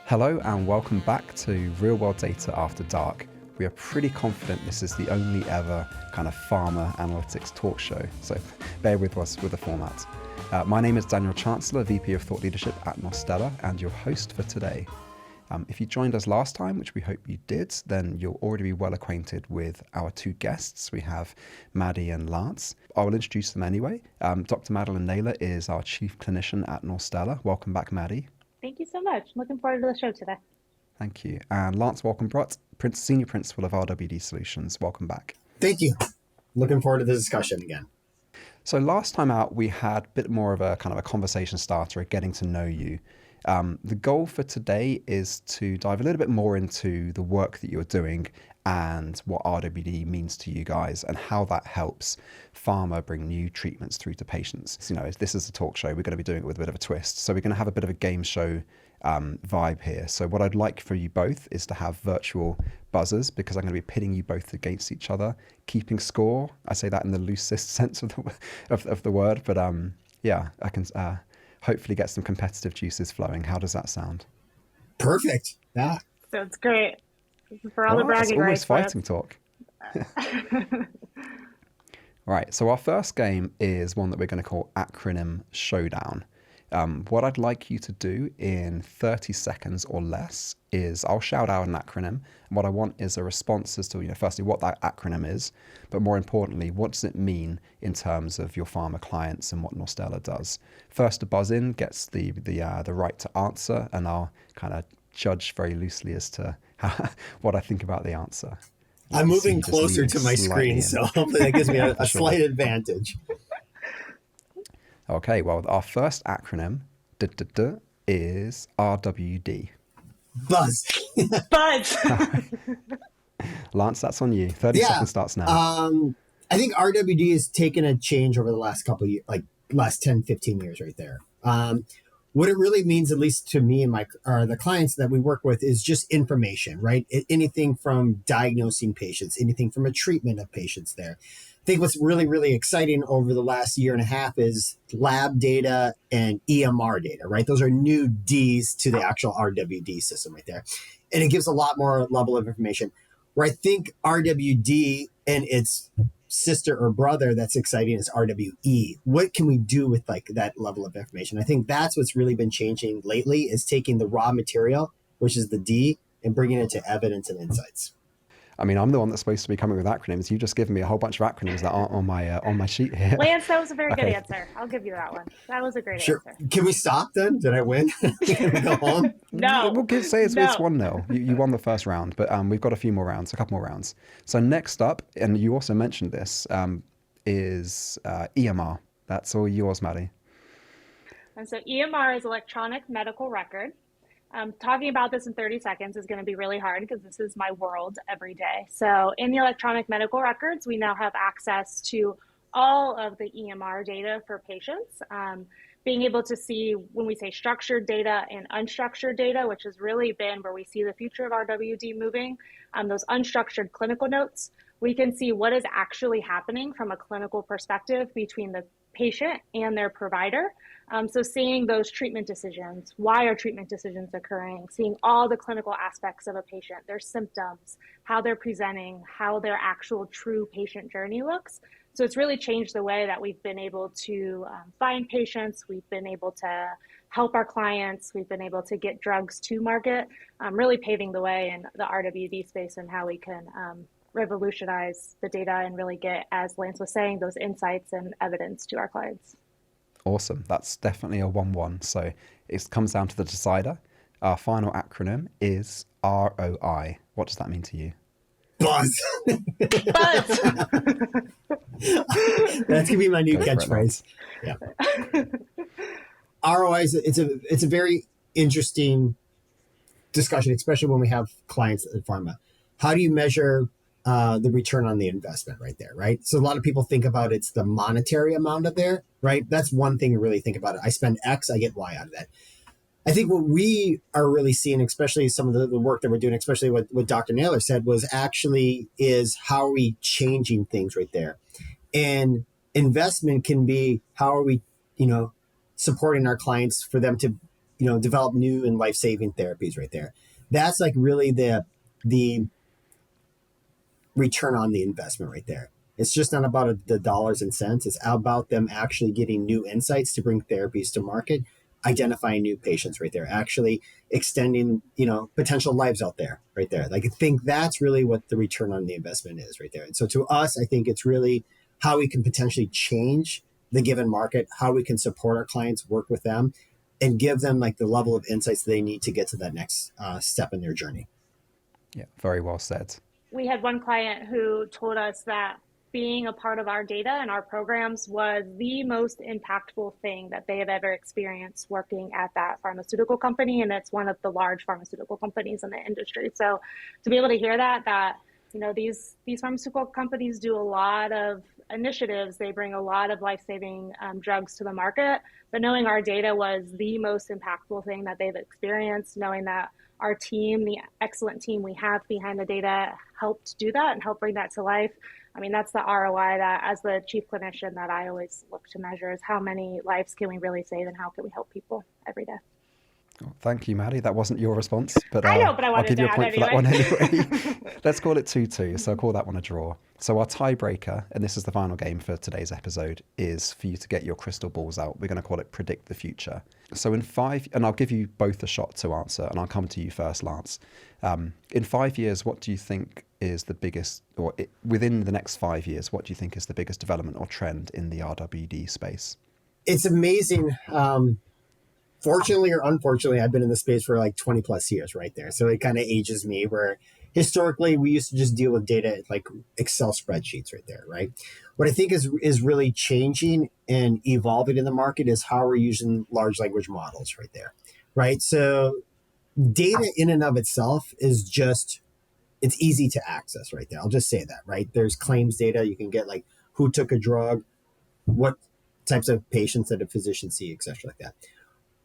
Hello and welcome back to Real World Data After Dark. We are pretty confident this is the only ever kind of pharma analytics talk show, so bear with us with the format. My name is Daniel Chancellor, VP of Thought Leadership at Norstella, and your host for today. If you joined us last time, which we hope you did, then you'll already be well acquainted with our two guests. We have Maddie and Lance. I will introduce them anyway. Dr. Madeline Naylor is our Chief Clinician at Norstella. Welcome back, Maddie. Thank you so much. Looking forward to the show today. Thank you. And Lance Wolkenbrod, Senior Principal of RWD Solutions. Welcome back. Thank you. Looking forward to the discussion again. So last time out, we had a bit more of a kind of a conversation starter, getting to know you. The goal for today is to dive a little bit more into the work that you're doing and what RWD means to you guys and how that helps pharma bring new treatments through to patients. You know, this is a talk show. We're going to be doing it with a bit of a twist. So we're going to have a bit of a game show vibe here. So what I'd like for you both is to have virtual buzzers, because I'm going to be pitting you both against each other, keeping score. I say that in the loosest sense of the word, but yeah, I can hopefully get some competitive juices flowing. How does that sound? Perfect. Yeah. Sounds great. For all the bragging rights. It's almost fighting talk. Right, so our first game is one that we're going to call acronym Showdown. What I'd like you to do in 30 seconds or less is I'll shout out an acronym. And what I want is a response as to, firstly, what that acronym is, but more importantly, what does it mean in terms of your pharma clients and what Norstella does. First to buzz in gets the right to answer, and I'll kind of judge very loosely as to what I think about the answer. I'm moving closer to my screen, so hopefully that gives me a slight advantage. Okay, well, our first acronym is RWD. Buzz. Buzz. Lance, that's on you. 30 seconds starts now. I think RWD has taken a change over the last couple of years, like last 10, 15 years right there. What it really means, at least to me and the clients that we work with, is just information, right? Anything from diagnosing patients, anything from a treatment of patients there. I think what's really, really exciting over the last year and a half is lab data and EMR data, right? Those are new Ds to the actual RWD system right there. And it gives a lot more level of information. Where I think RWD and its sister or brother that's exciting is RWE. What can we do with that level of information? I think that's what's really been changing lately, is taking the raw material, which is the D, and bringing it to evidence and insights. I mean, I'm the one that's supposed to be coming with acronyms. You've just given me a whole bunch of acronyms that aren't on my sheet here. Lance, that was a very good answer. I'll give you that one. That was a great answer. Can we stop then? Did I win? Can we go home? No. We'll say it's 1-0. You won the first round, but we've got a couple more rounds. So next up, and you also mentioned this, is EMR. That's all yours, Maddie. And so EMR is electronic medical record. Talking about this in 30 seconds is going to be really hard because this is my world every day. So in the electronic medical records, we now have access to all of the EMR data for patients. Being able to see, when we say structured data and unstructured data, which has really been where we see the future of RWD moving, those unstructured clinical notes, we can see what is actually happening from a clinical perspective between the patient and their provider. So seeing those treatment decisions, why are treatment decisions occurring, seeing all the clinical aspects of a patient, their symptoms, how they're presenting, how their actual true patient journey looks. So it's really changed the way that we've been able to find patients, we've been able to help our clients, we've been able to get drugs to market, really paving the way in the RWD space and how we can revolutionize the data and really get, as Lance was saying, those insights and evidence to our clients. Awesome. That's definitely a 1-1. So it comes down to the decider. Our final acronym is ROI. What does that mean to you? Buzz. Buzz. That's going to be my new catchphrase. Yeah. ROI it's a very interesting discussion, especially when we have clients at pharma. How do you measure the return on the investment right there, right? So a lot of people think about it's the monetary amount of there, right? That's one thing to really think about it. I spend X, I get Y out of that. I think what we are really seeing, especially some of the work that we're doing, especially what Dr. Naylor said, is how are we changing things right there? And investment can be, how are we, supporting our clients for them to develop new and life-saving therapies right there. That's like really the return on the investment right there. It's just not about the dollars and cents. It's about them actually getting new insights to bring therapies to market, identifying new patients right there, actually extending, potential lives out there right there. Like, I think that's really what the return on the investment is right there. And so to us, I think it's really how we can potentially change the given market, how we can support our clients, work with them, and give them like the level of insights they need to get to that next step in their journey. Yeah, very well said. We had one client who told us that being a part of our data and our programs was the most impactful thing that they have ever experienced working at that pharmaceutical company. And it's one of the large pharmaceutical companies in the industry. So to be able to hear that, these pharmaceutical companies do a lot of initiatives. They bring a lot of life-saving drugs to the market, but knowing our data was the most impactful thing that they've experienced, knowing that our team, the excellent team we have behind the data, helped do that and help bring that to life. I mean, that's the ROI that, as the chief clinician, that I always look to measure is how many lives can we really save and how can we help people every day. Oh, thank you, Maddie. That wasn't your response, but I know, but I wanted I'll give you a point for that one anyway. Let's call it 2-2. So I'll call that one a draw. So our tiebreaker, and this is the final game for today's episode, is for you to get your crystal balls out. We're going to call it Predict the Future. So and I'll give you both a shot to answer, and I'll come to you first, Lance. In 5 years, what do you think is the biggest, within the next 5 years, what do you think is the biggest development or trend in the RWD space? It's amazing. Fortunately or unfortunately, I've been in the space for like 20 plus years right there. So it kind of ages me, where historically we used to just deal with data like Excel spreadsheets right there, right? What I think is really changing and evolving in the market is how we're using large language models right there, right? So data in and of itself is just, it's easy to access right there. I'll just say that, right? There's claims data. You can get like who took a drug, what types of patients that a physician see, et cetera, like that.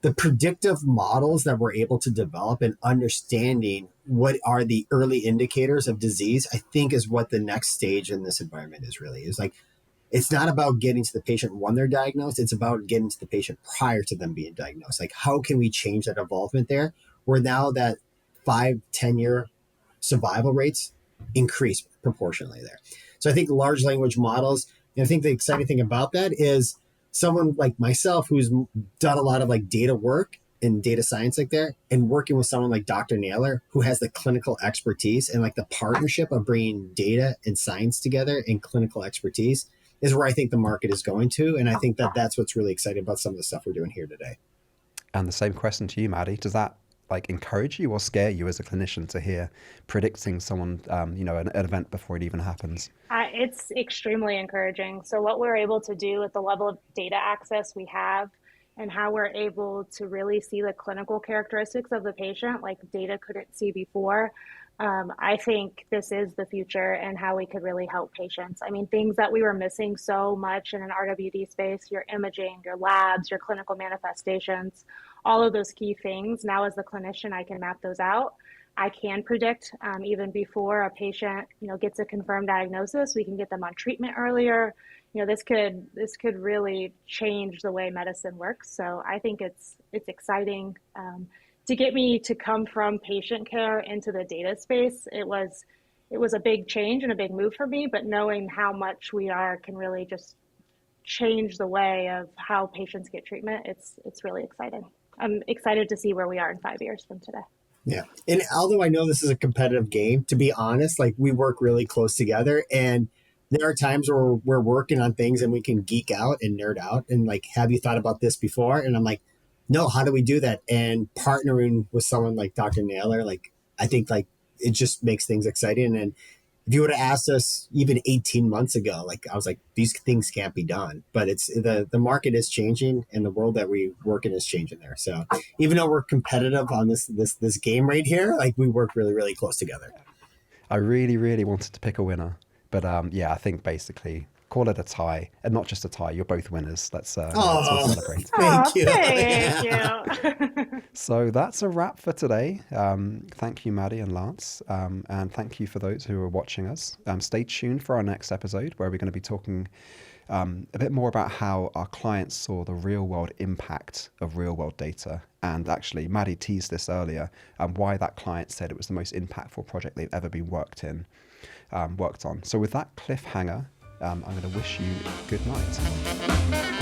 The predictive models that we're able to develop and understanding what are the early indicators of disease, I think is what the next stage in this environment is really. Is like, it's not about getting to the patient when they're diagnosed, it's about getting to the patient prior to them being diagnosed. Like, how can we change that involvement there? Where now that 5-10 year survival rates increase proportionally there. So I think large language models, and I think the exciting thing about that is someone like myself who's done a lot of like data work and data science like there, and working with someone like Dr. Naylor who has the clinical expertise, and like the partnership of bringing data and science together and clinical expertise is where I think the market is going to. And I think that that's what's really exciting about some of the stuff we're doing here today. And the same question to you, Maddie. Does that like encourage you or scare you as a clinician to hear predicting someone, an event before it even happens? It's extremely encouraging. So what we're able to do with the level of data access we have and how we're able to really see the clinical characteristics of the patient, like data couldn't see before. I think this is the future and how we could really help patients. I mean, things that we were missing so much in an RWD space, your imaging, your labs, your clinical manifestations, all of those key things. Now as the clinician, I can map those out. I can predict even before a patient, gets a confirmed diagnosis. We can get them on treatment earlier. This could really change the way medicine works. So I think it's exciting. To get me to come from patient care into the data space, it was a big change and a big move for me, but knowing how much we are can really just change the way of how patients get treatment. It's really exciting. I'm excited to see where we are in 5 years from today. Yeah. And although I know this is a competitive game, to be honest, like we work really close together, and there are times where we're working on things and we can geek out and nerd out and like, have you thought about this before? And I'm like, no, how do we do that? And partnering with someone like Dr. Naylor, like, I think like it just makes things exciting. And if you would have asked us even 18 months ago, like I was like, these things can't be done, but it's the market is changing and the world that we work in is changing there. So even though we're competitive on this game right here, like we work really, really close together. I really, really wanted to pick a winner, but I think basically call it a tie, and not just a tie. You're both winners. Let's all celebrate. Thank you. Thank you. So that's a wrap for today. Thank you, Maddie and Lance, and thank you for those who are watching us. Stay tuned for our next episode, where we're going to be talking a bit more about how our clients saw the real world impact of real world data. And actually, Maddie teased this earlier, why that client said it was the most impactful project they've ever been worked on. So with that cliffhanger, I'm going to wish you good night.